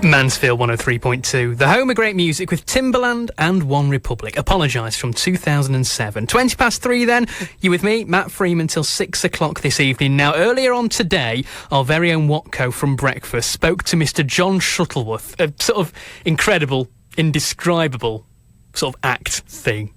Mansfield 103.2, the home of great music with Timbaland and One Republic. Apologise from 2007. 20 past 3 then, you with me, Matt Freeman, till 6 o'clock this evening. Now, earlier on today, our very own Watko from Breakfast spoke to Mr. John Shuttleworth, a sort of incredible, indescribable sort of act thing.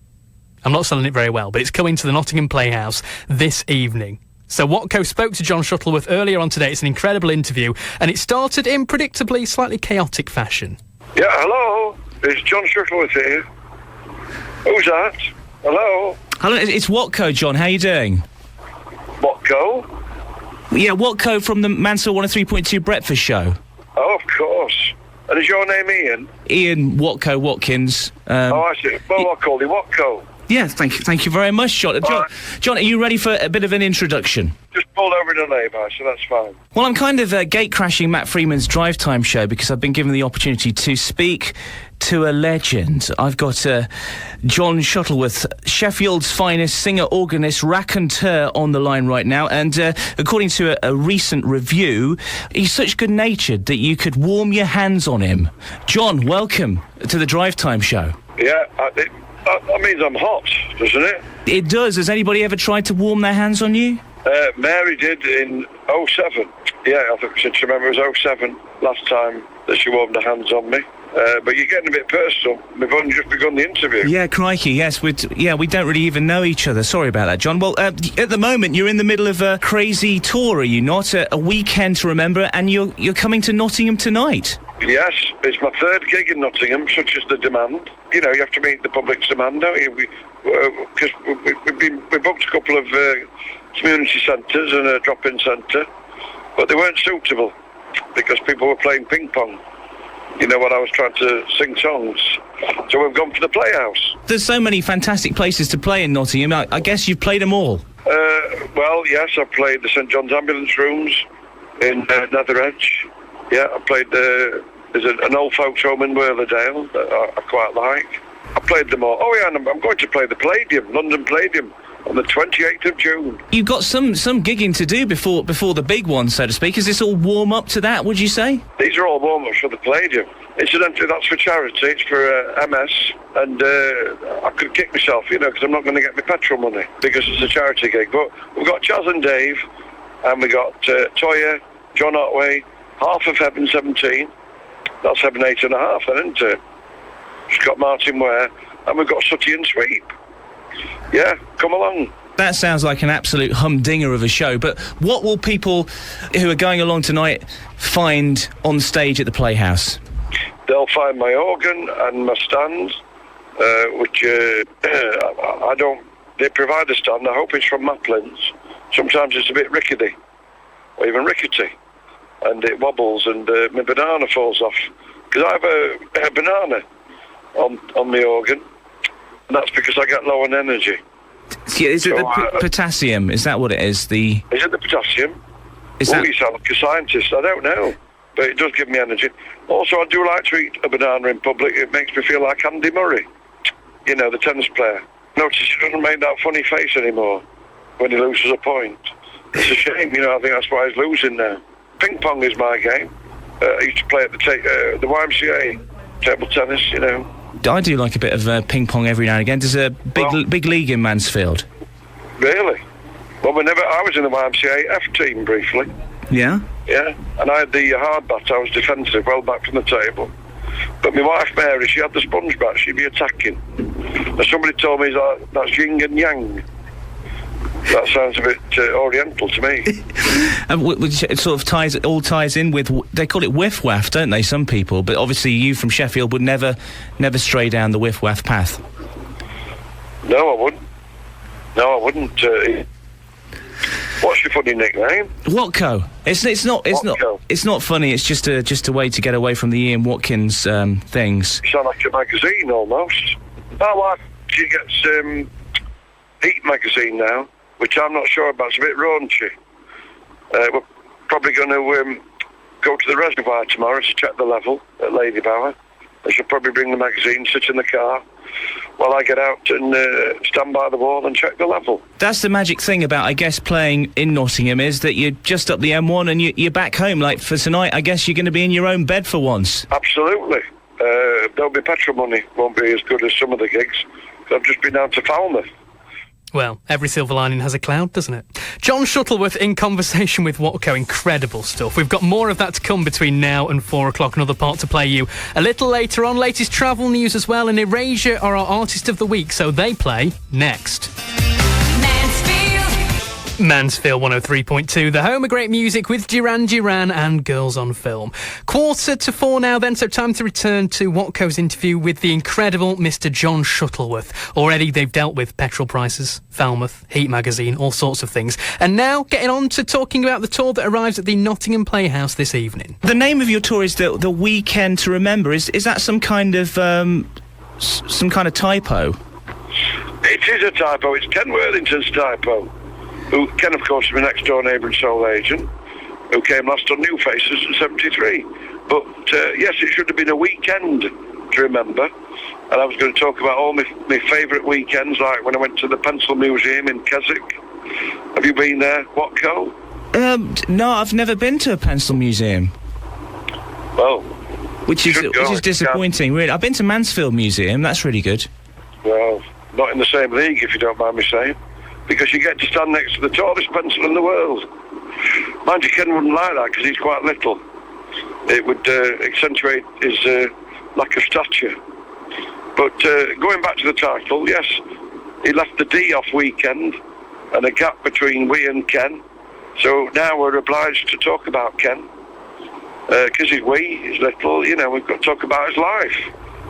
I'm not selling it very well, but it's coming to the Nottingham Playhouse this evening. So Watko spoke to John Shuttleworth earlier on today. It's an incredible interview, and it started in predictably slightly chaotic fashion. Yeah, hello. It's John Shuttleworth here. Who's that? Hello? Hello, it's Watko, John. How you doing? Watko? Yeah, Watko from the Mansfield 103.2 Breakfast Show. Oh, of course. And is your name Ian? Ian Watko Watkins. I see. Well, I'll call you Watko. Yeah, thank you very much, John. John, are you ready for a bit of an introduction? Just pulled over in a lay-by, so that's fine. Well, I'm kind of gate-crashing Matt Freeman's Drive Time show because I've been given the opportunity to speak to a legend. I've got John Shuttleworth, Sheffield's finest singer-organist, raconteur on the line right now, and according to a recent review, he's such good-natured that you could warm your hands on him. John, welcome to the Drive Time show. Yeah, that means I'm hot, doesn't it? It does. Has anybody ever tried to warm their hands on you? Mary did in 07. Yeah, I think since remember it was 07 last time that she warmed her hands on me. But you're getting a bit personal. We've only just begun the interview. Yeah, crikey, yes. We don't really even know each other. Sorry about that, John. Well, at the moment, you're in the middle of a crazy tour, are you not? A weekend to remember, and you're coming to Nottingham tonight. Yes, it's my third gig in Nottingham, such as the demand. You know, you have to meet the public's demand, don't you? Because we booked a couple of community centres and a drop-in centre, but they weren't suitable because people were playing ping pong. You know, when I was trying to sing songs. So we've gone for the Playhouse. There's so many fantastic places to play in Nottingham. I guess you've played them all. Well, yes, I've played the St John's Ambulance Rooms in Nether Edge. Yeah, I played there's an old folks home in Wherledale that I quite like. I played them all. Oh yeah, and I'm going to play the Palladium, London Palladium, on the 28th of June. You've got some gigging to do before the big one, so to speak. Is this all warm up to that, would you say? These are all warm-ups for the Palladium. Incidentally, that's for charity. It's for MS, and I could kick myself, you know, because I'm not going to get my petrol money because it's a charity gig. But we've got Chaz and Dave, and we got Toya, John Otway, half of Heaven 17. That's Heaven 8.5, then, isn't it? We've got Martin Ware, and we've got Sooty and Sweep. Yeah, come along. That sounds like an absolute humdinger of a show, but what will people who are going along tonight find on stage at the Playhouse? They'll find my organ and my stand, which I don't... They provide a stand, I hope it's from Maplin's. Sometimes it's a bit rickety, or even rickety, and it wobbles and my banana falls off. Because I have a banana on my organ, and that's because I get low on energy. Yeah, is it the potassium? Is that what it is? Is it the potassium? You sound like a scientist. I don't know, but it does give me energy. Also, I do like to eat a banana in public. It makes me feel like Andy Murray, you know, the tennis player. Notice he doesn't make that funny face anymore when he loses a point. It's a shame, you know. I think that's why he's losing now. Ping pong is my game. I used to play at the YMCA, table tennis, you know. I do like a bit of ping pong every now and again. There's a big league in Mansfield. Really? Well, I was in the YMCA F team briefly. Yeah? Yeah, and I had the hard bat. I was defensive, well back from the table. But my wife Mary, she had the sponge bat. She'd be attacking. And somebody told me that's yin and yang. That sounds a bit oriental to me. Which it sort of ties in with, they call it whiff-waff, don't they, some people? But obviously you from Sheffield would never stray down the whiff-waff path. No, I wouldn't. What's your funny nickname? Watko. It's not funny. It's just a way to get away from the Ian Watkins things. You sound like a magazine almost. My wife, she gets Heat magazine now, which I'm not sure about. It's a bit raunchy. We're probably going to go to the reservoir tomorrow to check the level at Lady Bower. I should probably bring the magazine, sit in the car, while I get out and stand by the wall and check the level. That's the magic thing about, I guess, playing in Nottingham, is that you're just up the M1 and you're back home. Like, for tonight, I guess you're going to be in your own bed for once. Absolutely. There'll be petrol money. Won't be as good as some of the gigs. I've just been down to Falmouth. Well, every silver lining has a cloud, doesn't it? John Shuttleworth in conversation with Watko. Incredible stuff. We've got more of that to come between now and 4 o'clock. Another part to play you a little later on. Latest travel news as well. And Erasure are our Artist of the Week, so they play next. Mansfield 103.2, the home of great music with Duran Duran and Girls on Film. 3:45 now then, so time to return to Watko's interview with the incredible Mr. John Shuttleworth. Already they've dealt with petrol prices, Falmouth, Heat magazine, all sorts of things. And now getting on to talking about the tour that arrives at the Nottingham Playhouse this evening. The name of your tour is the Weekend to Remember. Is that some kind of typo? It is a typo. It's Ken Worthington's typo. Who, Ken, of course, is my next-door neighbour and sole agent, who came last on New Faces in 73. But, yes, it should have been a weekend to remember. And I was going to talk about all my favourite weekends, like when I went to the Pencil Museum in Keswick. Have you been there, Watko? No, I've never been to a pencil museum. Well, which is disappointing, really. I've been to Mansfield Museum. That's really good. Well, not in the same league, if you don't mind me saying. Because you get to stand next to the tallest pencil in the world. Mind you, Ken wouldn't like that because he's quite little. It would accentuate his lack of stature. But going back to the title, yes, he left the D off weekend and a gap between we and Ken. So now we're obliged to talk about Ken. Because he's he's little, you know, we've got to talk about his life.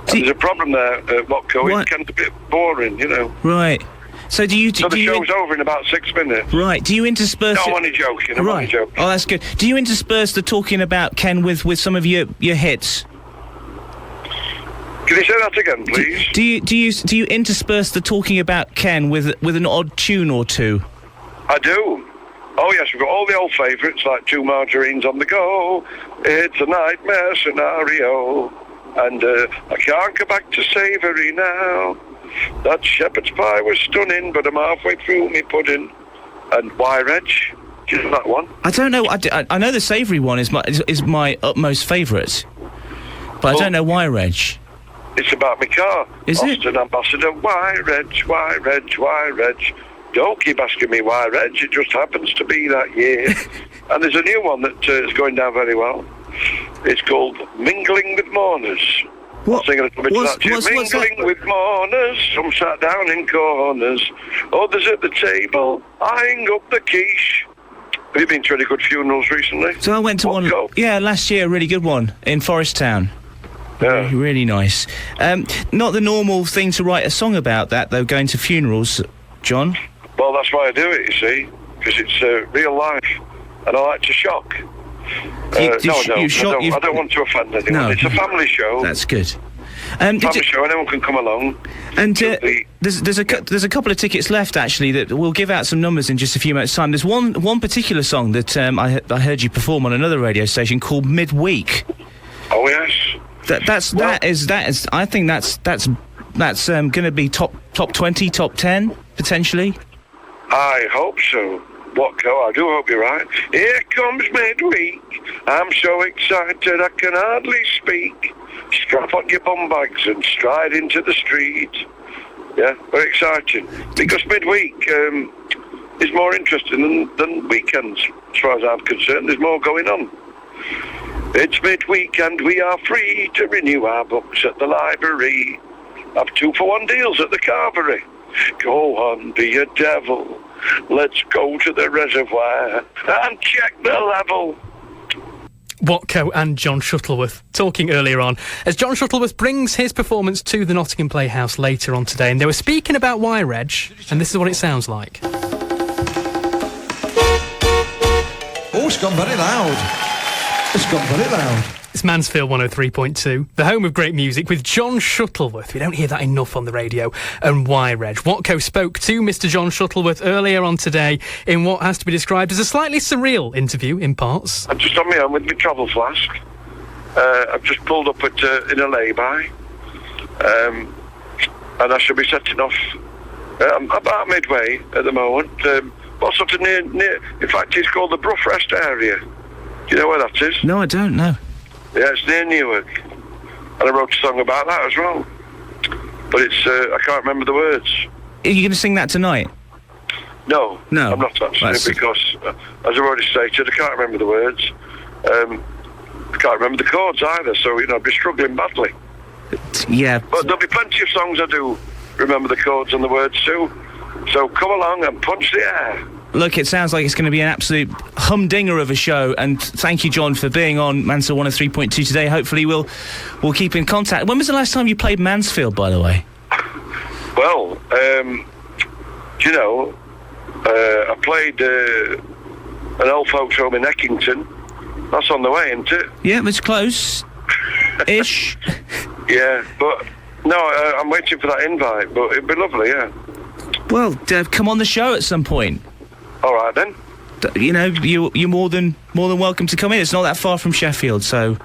And there's a problem there, Watko. It Ken's a bit boring, you know. Right. So the show's over in about 6 minutes. Right. Do you intersperse? No, I'm only joking. I'm only joking. Oh, that's good. Do you intersperse the talking about Ken with some of your hits? Can you say that again, please? Do you intersperse the talking about Ken with an odd tune or two? I do. Oh yes, we've got all the old favourites like Two Margarines on the Go. It's a nightmare scenario, and I can't go back to savoury now. That shepherd's pie was stunning, but I'm halfway through me pudding. And Why Reg? Do you know that one? I don't know. I know the savoury one is my utmost favourite, but I don't know Why Reg. It's about my car. Is it? Austin Ambassador. Why Reg? Why Reg? Why Reg? Don't keep asking me why Reg. It just happens to be that year. And there's a new one that is going down very well. It's called Mingling with Mourners. What? I'll sing a little bit to that too. Mingling with mourners, some sat down in corners, others at the table, eyeing up the quiche. Have you been to any good funerals recently? So I went to one, last year, a really good one in Forest Town. Yeah. Really nice. Not the normal thing to write a song about that, though, going to funerals, John. Well, that's why I do it, you see, because it's real life, and I like to shock. I don't want to offend anyone. No, it's a family show. That's good. Family show, anyone can come along. And there's a couple of tickets left, actually, that we'll give out some numbers in just a few minutes' time. There's one particular song that I heard you perform on another radio station called Midweek. Oh yes. That is. I think that's going to be top 20, top 10 potentially. I hope so. Watko, I do hope you're right. Here comes midweek. I'm so excited I can hardly speak. Strap on your bum bags and stride into the street. Yeah, very exciting. Because midweek is more interesting than weekends, as far as I'm concerned. There's more going on. It's midweek and we are free to renew our books at the library. Have 2-for-1 deals at the Carvery. Go on, be a devil. Let's go to the reservoir and check the level. Watko and John Shuttleworth talking earlier on as John Shuttleworth brings his performance to the Nottingham Playhouse later on today, and they were speaking about Why Reg, and this is what it sounds like. Oh, it's gone very loud. It's gone very loud. It's Mansfield 103.2, the home of great music with John Shuttleworth. We don't hear that enough on the radio. And Why Reg? Watko spoke to Mr. John Shuttleworth earlier on today in what has to be described as a slightly surreal interview in parts. I'm just on my own with my travel flask. I've just pulled up in a lay-by. and I shall be setting off about midway at the moment. Well, sort of near. In fact, it's called the Brough Rest area. Do you know where that is? No, I don't know. Yeah, it's near Newark, and I wrote a song about that as well. But it's I can't remember the words. Are you going to sing that tonight? No, No. I'm not actually, because as I've already stated, I can't remember the words. I can't remember the chords either, so I'd be struggling badly. Yeah. But there'll be plenty of songs I do remember the chords and the words too. So come along and punch the air. Look, it sounds like it's going to be an absolute humdinger of a show, and thank you, John, for being on Mansfield 103.2 today. Hopefully we'll keep in contact. When was the last time you played Mansfield, by the way? Well, I played an old folks home in Eckington. That's on the way, isn't it? Yeah, it's close. Ish. Yeah, but no, I'm waiting for that invite, but it'd be lovely, yeah. Well, come on the show at some point. All right, then. You're more than welcome to come in. It's not that far from Sheffield, so...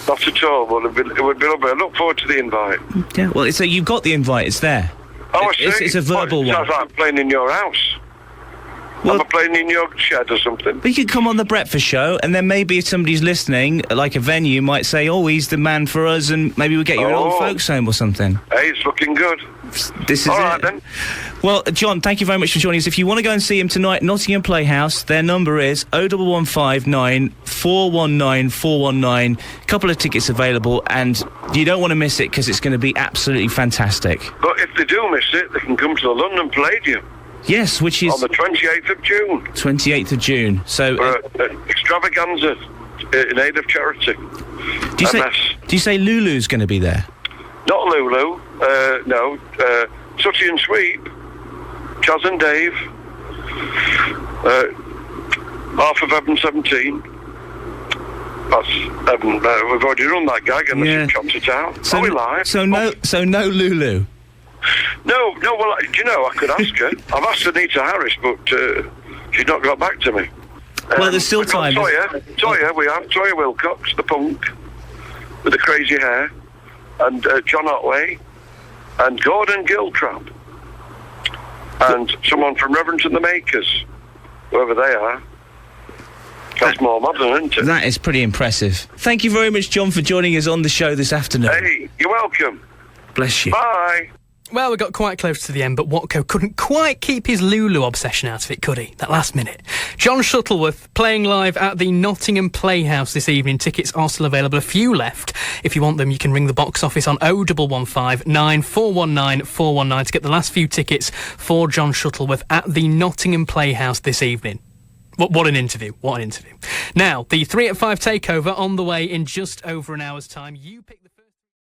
Not at all, but it would be lovely. I look forward to the invite. Yeah, well, so you've got the invite, it's there. Oh, I see. It's a verbal one. Sounds like I'm playing in your house. Well, Am I playing in your shed or something? but you could come on the breakfast show, and then maybe if somebody's listening, like a venue, might say, oh, he's the man for us, and maybe we'll get you an old folks home or something. Hey, it's looking good. This is All it. right, then. Well, John, thank you very much for joining us. If you want to go and see him tonight, Nottingham Playhouse, their number is 01159 419 419. A couple of tickets available, and you don't want to miss it because it's going to be absolutely fantastic. But if they do miss it, they can come to the London Palladium. Yes, which is... On the 28th of June. 28th of June. So... extravaganza in aid of charity. Do you say Lulu's going to be there? Not Lulu, no. Sooty and Sweep, Chaz and Dave, half of Evan 17. That's Evan. We've already run that gag and they've chopped it out. So, we live? So no Lulu? No, well, I could ask her. I've asked Anita Harris, but she's not got back to me. Well, there's still time. Toya, we have Toya Wilcox, the punk, with the crazy hair, and John Otway, and Gordon Giltrap, and someone from Reverend and the Makers, whoever they are. That's more modern, isn't it? That is pretty impressive. Thank you very much, John, for joining us on the show this afternoon. Hey, you're welcome. Bless you. Bye. Well, we got quite close to the end, but Watko couldn't quite keep his Lulu obsession out of it, could he? That last minute. John Shuttleworth playing live at the Nottingham Playhouse this evening. Tickets are still available. A few left. If you want them, you can ring the box office on 01159 419 419 to get the last few tickets for John Shuttleworth at the Nottingham Playhouse this evening. What an interview. What an interview. Now, the 3 at 5 takeover on the way in just over an hour's time. You pick